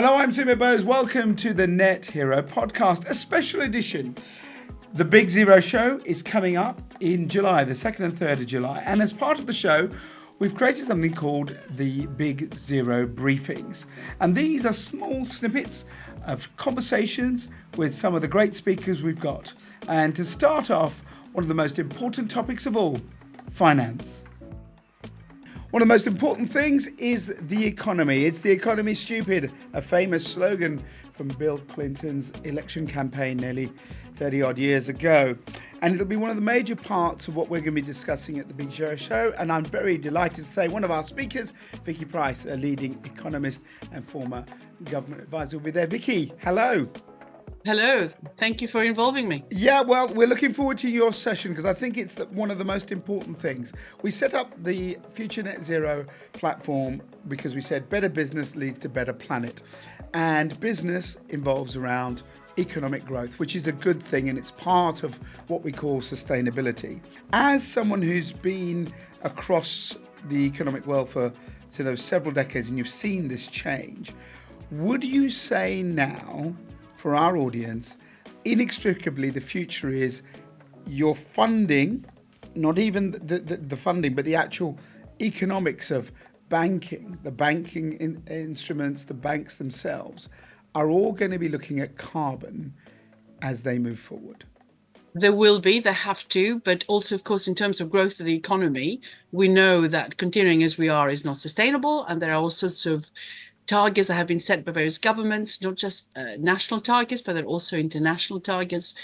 Hello, I'm Simo Bowes. Welcome to the Net Hero podcast, a special edition. The Big Zero show is coming up in July, the 2nd and 3rd of July. And as part of the show, we've created something called the Big Zero Briefings. And these are small snippets of conversations with some of the great speakers we've got. And to start off, one of the most important topics of all, finance. One of the most important things is the economy. It's the economy stupid, a famous slogan from Bill Clinton's election campaign nearly 30 odd years ago. And it'll be one of the major parts of what we're going to be discussing at the Big Zero show. And I'm very delighted to say one of our speakers, Vicky Pryce, a leading economist and former government advisor, will be there. Vicky, hello. Hello, thank you for involving me. Yeah, well, we're looking forward to your session because I think it's one of the most important things. We set up the Future Net Zero platform because we said better business leads to better planet. And business involves around economic growth, which is a good thing, and it's part of what we call sustainability. As someone who's been across the economic world for several decades and you've seen this change, would you say now, for our audience, inextricably the future is your funding, not even the funding, but the actual economics of banking, the banking instruments, the banks themselves, are all going to be looking at carbon as they move forward? There will be, they have to, but also, of course, in terms of growth of the economy, we know that continuing as we are is not sustainable, and there are all sorts of targets that have been set by various governments, not just national targets, but they're also international targets,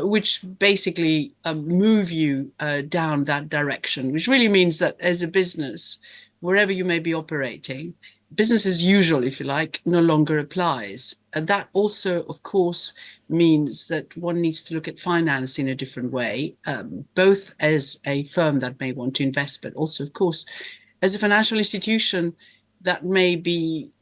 which basically move you down that direction, which really means that as a business, wherever you may be operating, business as usual, if you like, no longer applies. And that also, of course, means that one needs to look at finance in a different way, both as a firm that may want to invest, but also, of course, as a financial institution that may be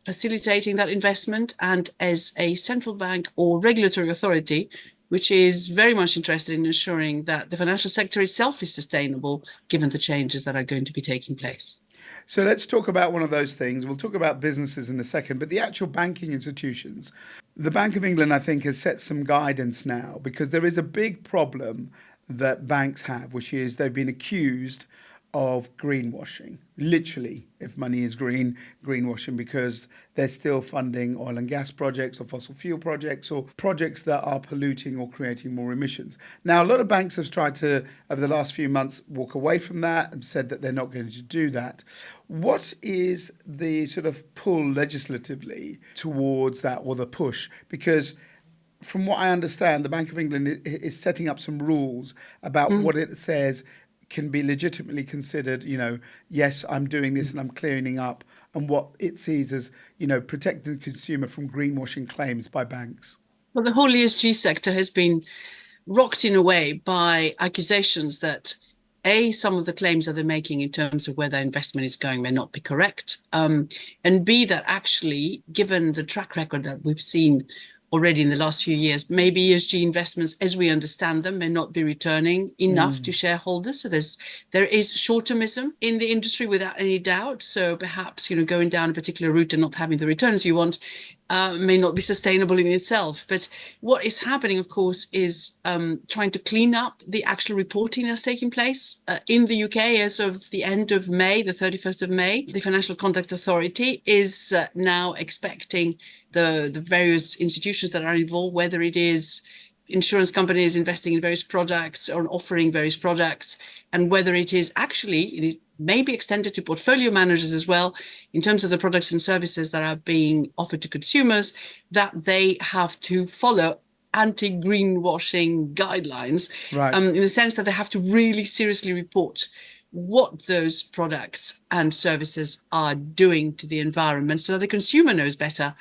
facilitating that investment, and as a central bank or regulatory authority, which is very much interested in ensuring that the financial sector itself is sustainable, given the changes that are going to be taking place. So let's talk about one of those things. We'll talk about businesses in a second, but the actual banking institutions. The Bank of England, I think, has set some guidance now because there is a big problem that banks have, which is they've been accused of greenwashing. Literally, if money is green, greenwashing, because they're still funding oil and gas projects or fossil fuel projects or projects that are polluting or creating more emissions. Now, a lot of banks have tried to, over the last few months, walk away from that and said that they're not going to do that. What is the sort of pull legislatively towards that, or the push? Because from what I understand, the Bank of England is setting up some rules about what it says can be legitimately considered, yes, I'm doing this and I'm clearing up, and what it sees as, protecting the consumer from greenwashing claims by banks. Well, the whole ESG sector has been rocked in a way by accusations that some of the claims that they're making in terms of where their investment is going may not be correct, and B, that actually, given the track record that we've seen already in the last few years, maybe ESG investments, as we understand them, may not be returning enough to shareholders. So there is short-termism in the industry without any doubt. So perhaps, going down a particular route and not having the returns you want may not be sustainable in itself. But what is happening, of course, is trying to clean up the actual reporting that's taking place in the UK as of the end of May, the 31st of May. The Financial Conduct Authority is now expecting the various institutions that are involved, whether it is insurance companies investing in various products or offering various products, and whether it is maybe extended to portfolio managers as well, in terms of the products and services that are being offered to consumers, that they have to follow anti-greenwashing guidelines, right. In the sense that they have to really seriously report what those products and services are doing to the environment, so that the consumer knows better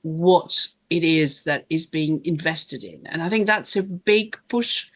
what it is that is being invested in. And I think that's a big push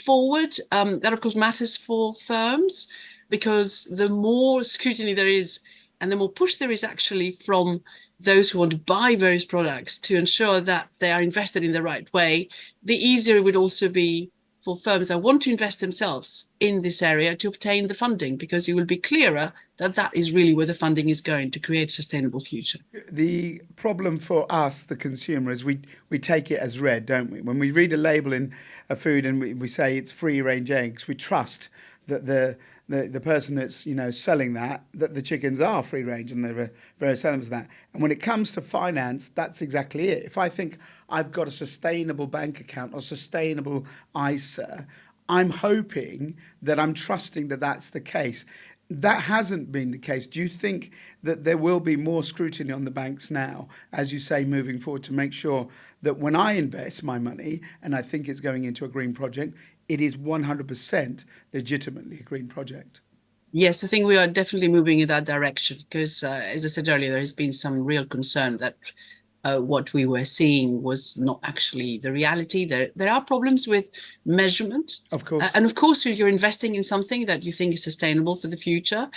forward. That, of course, matters for firms, because the more scrutiny there is and the more push there is actually from those who want to buy various products to ensure that they are invested in the right way, the easier it would also be for firms that want to invest themselves in this area to obtain the funding, because it will be clearer that that is really where the funding is going to create a sustainable future. The problem for us, the consumer, is we take it as read, don't we? When we read a label in a food and we say it's free range eggs, we trust that the person that's selling that the chickens are free range and there are various elements of that. And when it comes to finance, that's exactly it. If I think I've got a sustainable bank account or sustainable ISA, I'm hoping that I'm trusting that that's the case. That hasn't been the case. Do you think that there will be more scrutiny on the banks now, as you say, moving forward, to make sure that when I invest my money and I think it's going into a green project, it is 100% legitimately a green project? Yes, I think we are definitely moving in that direction because, as I said earlier, there has been some real concern that what we were seeing was not actually the reality. There are problems with measurement. Of course. And of course, if you're investing in something that you think is sustainable for the future,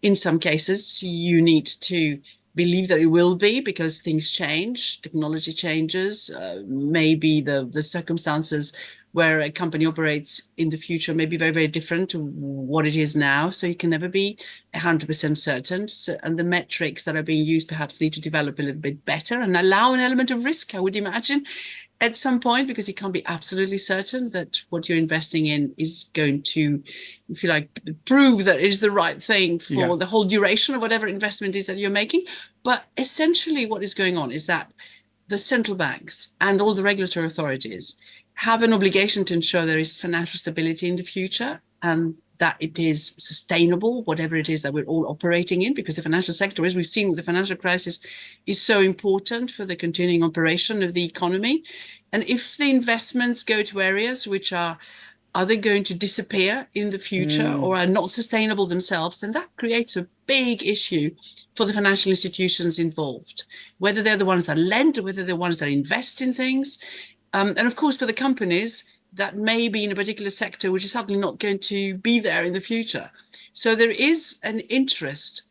in some cases, you need to believe that it will be, because things change, technology changes, maybe the circumstances where a company operates in the future may be very, very different to what it is now. So you can never be 100% certain. And the metrics that are being used perhaps need to develop a little bit better and allow an element of risk, I would imagine, at some point, because you can't be absolutely certain that what you're investing in is going to, if you like, prove that it is the right thing for the whole duration of whatever investment is that you're making. But essentially what is going on is that the central banks and all the regulatory authorities have an obligation to ensure there is financial stability in the future and that it is sustainable, whatever it is that we're all operating in, because the financial sector, as we've seen with the financial crisis, is so important for the continuing operation of the economy. And if the investments go to areas which are they going to disappear in the future or are not sustainable themselves, then that creates a big issue for the financial institutions involved, whether they're the ones that lend or whether they're the ones that invest in things. And of course, for the companies that may be in a particular sector, which is certainly not going to be there in the future. So there is an interest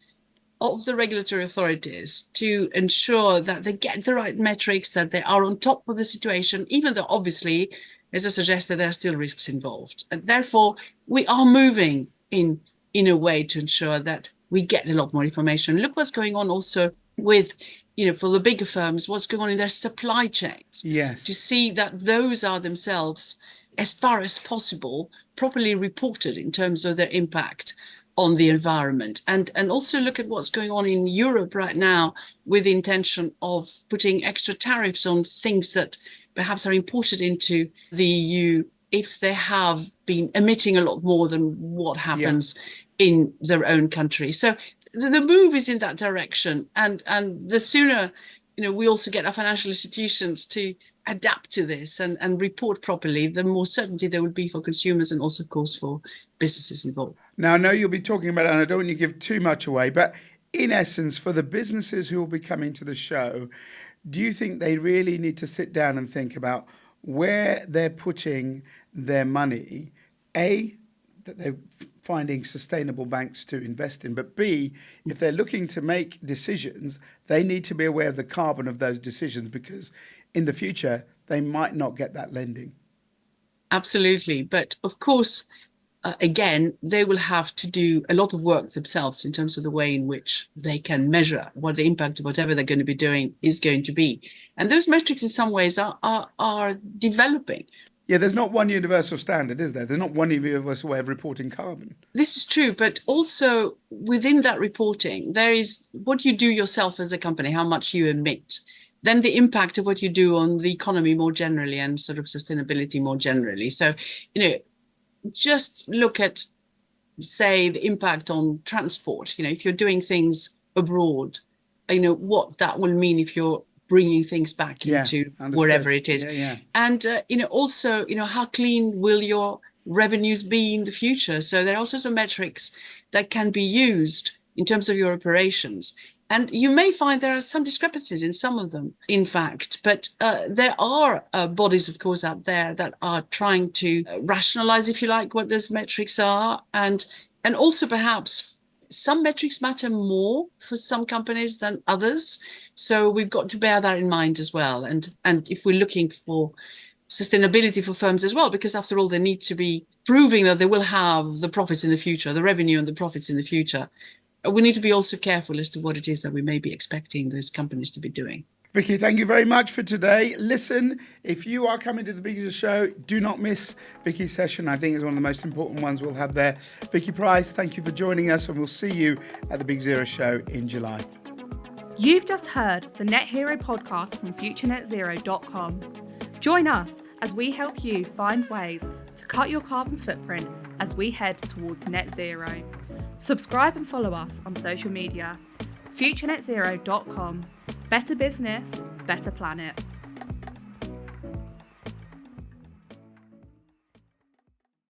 of the regulatory authorities to ensure that they get the right metrics, that they are on top of the situation, even though obviously, as I suggested, there are still risks involved. And therefore, we are moving in a way to ensure that we get a lot more information. Look what's going on also with, for the bigger firms, what's going on in their supply chains. Yes. To see that those are themselves, as far as possible, properly reported in terms of their impact on the environment, and also look at what's going on in Europe right now with the intention of putting extra tariffs on things that perhaps are imported into the EU if they have been emitting a lot more than what happens in their own country. So the move is in that direction, and the sooner we also get our financial institutions to adapt to this and report properly, the more certainty there would be for consumers and also, of course, for businesses involved. Now, I know you'll be talking about it, and I don't want you to give too much away, but in essence, for the businesses who will be coming to the show, do you think they really need to sit down and think about where they're putting their money? A, that they're finding sustainable banks to invest in, but B, if they're looking to make decisions, they need to be aware of the carbon of those decisions, because in the future, they might not get that lending. Absolutely. But of course, again, they will have to do a lot of work themselves in terms of the way in which they can measure what the impact of whatever they're going to be doing is going to be. And those metrics in some ways are developing. Yeah, there's not one universal standard, is there? There's not one universal way of reporting carbon. This is true, but also within that reporting, there is what you do yourself as a company, how much you emit, then the impact of what you do on the economy more generally and sort of sustainability more generally. So, just look at, say, the impact on transport. If you're doing things abroad, what that will mean if you're bringing things back into wherever it is. And, also, how clean will your revenues be in the future? So there are also some metrics that can be used in terms of your operations. And you may find there are some discrepancies in some of them, in fact, but there are bodies, of course, out there that are trying to rationalize, if you like, what those metrics are. And also perhaps some metrics matter more for some companies than others. So we've got to bear that in mind as well. And if we're looking for sustainability for firms as well, because after all, they need to be proving that they will have the profits in the future, the revenue and the profits in the future. We need to be also careful as to what it is that we may be expecting those companies to be doing. Vicky, thank you very much for today. Listen, if you are coming to the Big Zero show, do not miss Vicky's session. I think it's one of the most important ones we'll have there. Vicky Pryce, thank you for joining us, and we'll see you at the Big Zero show in July. You've just heard the Net Hero podcast from futurenetzero.com. Join us as we help you find ways to cut your carbon footprint as we head towards net zero. Subscribe and follow us on social media. futurenetzero.com. Better business, better planet.